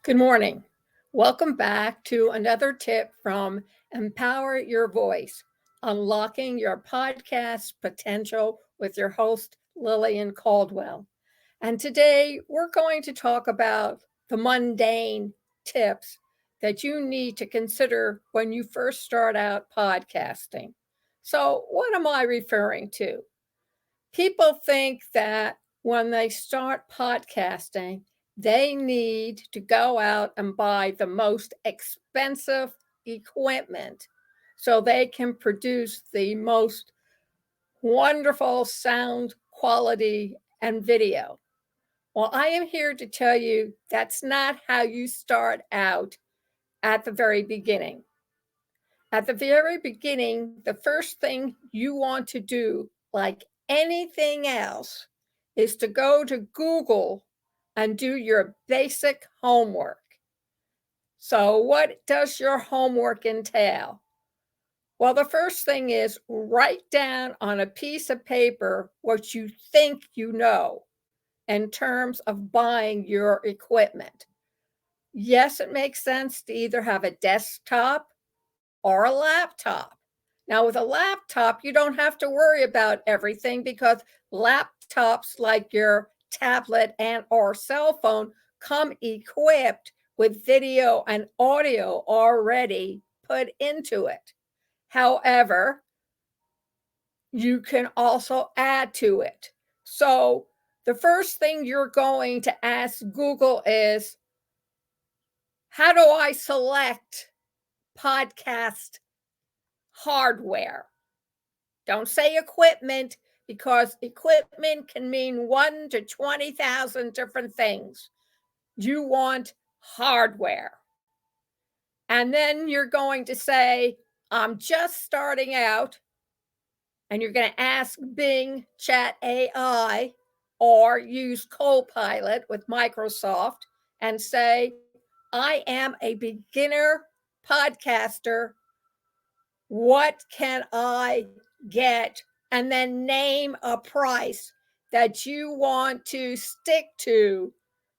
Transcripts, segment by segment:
Good morning. Welcome back to another tip from Empower Your Voice, Unlocking Your Podcast Potential with your host, Lillian Cauldwell. And today we're going to talk about the mundane tips that you need to consider when you first start out podcasting. So, what am I referring to? People think that when they start podcasting, they need to go out and buy the most expensive equipment so they can produce the most wonderful sound quality and video. Well, I am here to tell you that's not how you start out at the very beginning. At the very beginning, the first thing you want to do, like anything else, is to go to Google and do your basic homework. So, what does your homework entail? Well, the first thing is write down on a piece of paper what you think you know in terms of buying your equipment. Yes, it makes sense to either have a desktop or a laptop. Now, with a laptop, you don't have to worry about everything because laptops like your tablet and or cell phone come equipped with video and audio already put into it. However, you can also add to it. So, the first thing you're going to ask Google is, how do I select podcast hardware? Don't say equipment because equipment can mean 1 to 20,000 different things. You want hardware. And then you're going to say, I'm just starting out. And you're going to ask Bing Chat AI or use Copilot with Microsoft and say, I am a beginner podcaster. What can I get? And then name a price that you want to stick to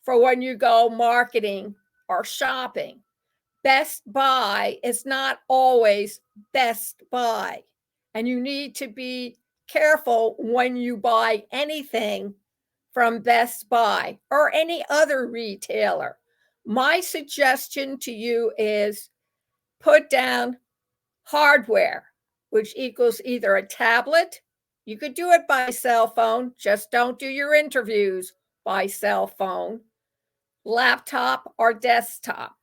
for when you go marketing or shopping. Best Buy is not always Best Buy. And you need to be careful when you buy anything from Best Buy or any other retailer. My suggestion to you is put down hardware, which equals either a tablet. You could do it by cell phone, just don't do your interviews by cell phone, laptop, or desktop.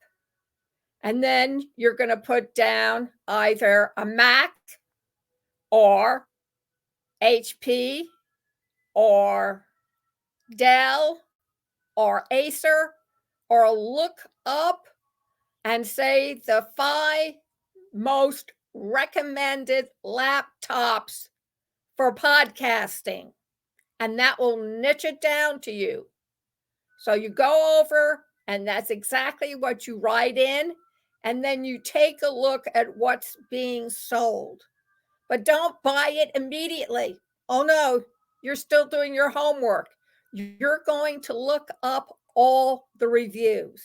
And then you're going to put down either a Mac or HP or Dell or Acer, or look up and say the 5 most recommended laptops for podcasting, and that will niche it down to you. So you go over, and that's exactly what you write in, and then you take a look at what's being sold. But don't buy it immediately. Oh no, you're still doing your homework. You're going to look up all the reviews.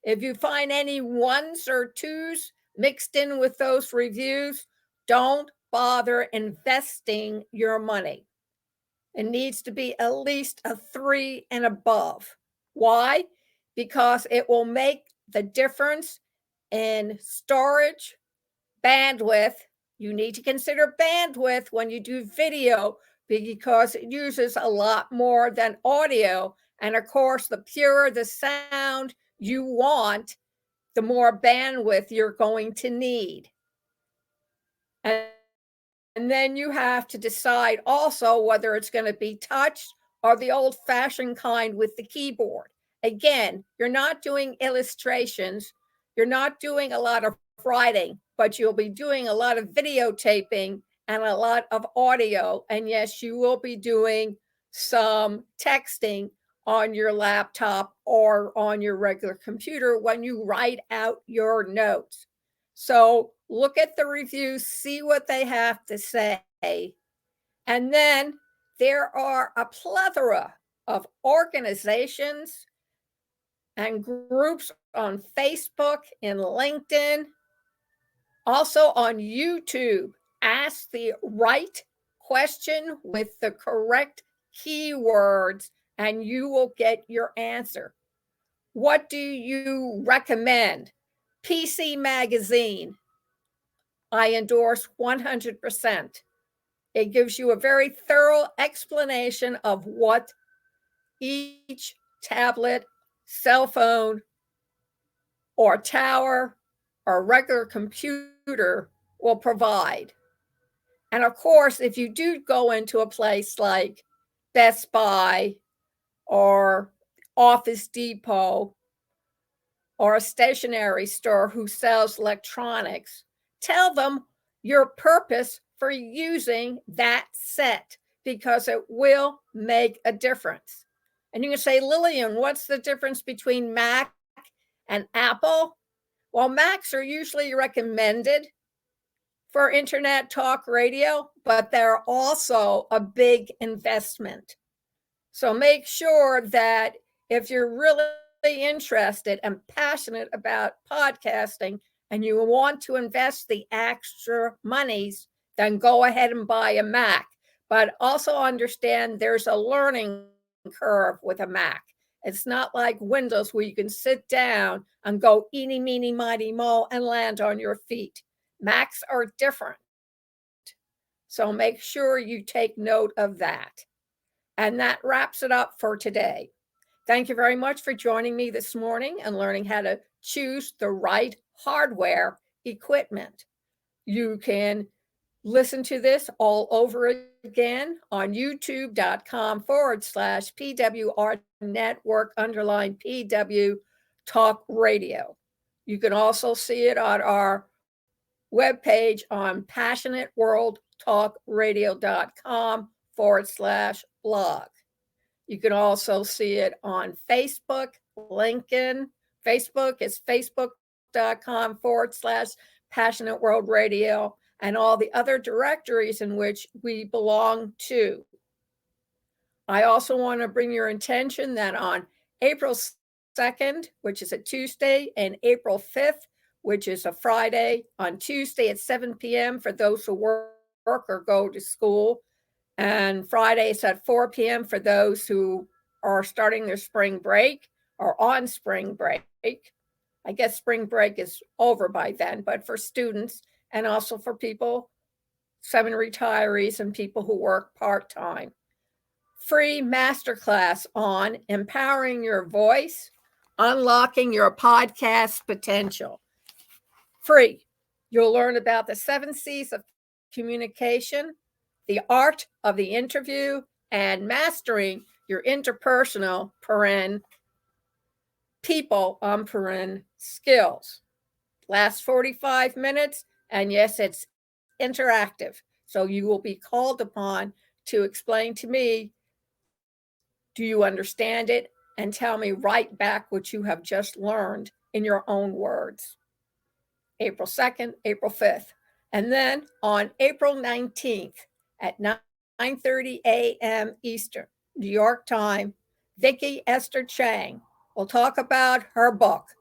If you find any ones or twos mixed in with those reviews, don't bother investing your money. It needs to be at least a 3 and above. Why? Because it will make the difference in storage, bandwidth. You need to consider bandwidth when you do video because it uses a lot more than audio. And of course, the purer the sound you want, the more bandwidth you're going to need. And then you have to decide also whether it's going to be touch or the old fashioned kind with the keyboard. Again, you're not doing illustrations, you're not doing a lot of writing, but you'll be doing a lot of videotaping and a lot of audio. And yes, you will be doing some texting on your laptop or on your regular computer when you write out your notes. So look at the reviews, see what they have to say. And then there are a plethora of organizations and groups on Facebook and LinkedIn. Also on YouTube, ask the right question with the correct keywords and you will get your answer. What do you recommend? PC Magazine, I endorse 100%. It gives you a very thorough explanation of what each tablet, cell phone, or tower, or regular computer will provide. And of course, if you do go into a place like Best Buy or Office Depot or a stationery store who sells electronics, tell them your purpose for using that set because it will make a difference. And you can say, Lillian, what's the difference between Mac and Apple? Well, Macs are usually recommended for internet talk radio, but they're also a big investment. So make sure that if you're really interested and passionate about podcasting and you want to invest the extra monies, then go ahead and buy a Mac. But also understand there's a learning curve with a Mac. It's not like Windows where you can sit down and go eeny, meeny, miny, mo and land on your feet. Macs are different. So make sure you take note of that. And that wraps it up for today. Thank you very much for joining me this morning and learning how to choose the right hardware equipment. You can listen to this all over again on youtube.com/PWR network _PW talk radio. You can also see it on our webpage on passionateworldtalkradio.com/blog. You can also see it on Facebook, LinkedIn. Facebook is facebook.com/Passionate World Radio and all the other directories in which we belong to. I also want to bring your attention that on April 2nd, which is a Tuesday, and April 5th, which is a Friday, on Tuesday at 7 p.m. for those who work or go to school, and Fridays at 4 p.m. for those who are starting their spring break or on spring break. I guess spring break is over by then, but for students and also for people, semi-retirees and people who work part-time. Free masterclass on empowering your voice, unlocking your podcast potential. Free. You'll learn about the 7 C's of communication, the art of the interview, and mastering your interpersonal people skills. Last 45 minutes, and yes, it's interactive. So you will be called upon to explain to me, do you understand it? And tell me right back what you have just learned in your own words. April 2nd, April 5th. And then on April 19th at 9:30 a.m. Eastern, New York time, Vicki Esther Chang will talk about her book,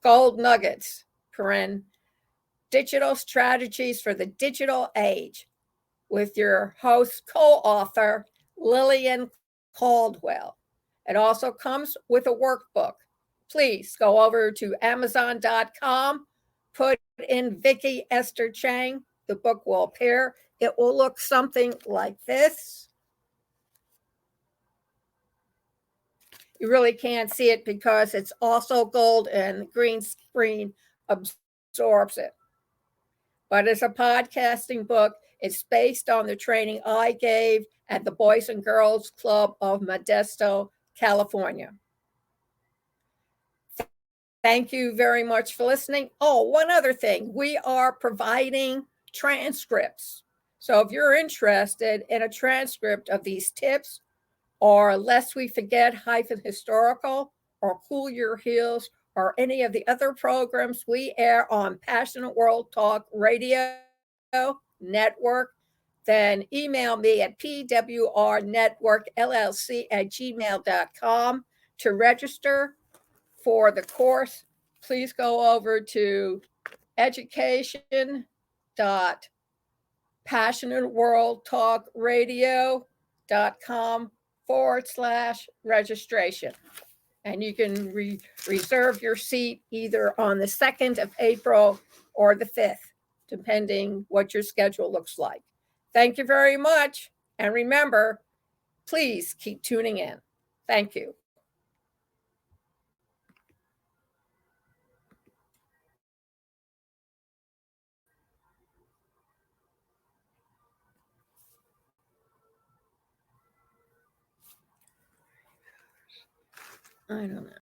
Gold Nuggets, Digital Strategies for the Digital Age, with your host, co-author, Lillian Cauldwell. It also comes with a workbook. Please go over to Amazon.com, put in Vicki Esther Chang. The book will appear. It will look something like this. You really can't see it because it's also gold and green screen absorbs it. But it's a podcasting book. It's based on the training I gave at the Boys and Girls Club of Modesto, California. Thank you very much for listening. Oh, one other thing. We are providing transcripts. So if you're interested in a transcript of these tips, or Lest We Forget -historical, or Cool Your Heels, or any of the other programs we air on Passionate World Talk Radio Network, then email me at pwrnetworkllc@gmail.com to register for the course, please go over to education.passionateworldtalkradio.com/registration. And you can reserve your seat either on the 2nd of April or the 5th, depending what your schedule looks like. Thank you very much. And remember, please keep tuning in. Thank you. I don't know.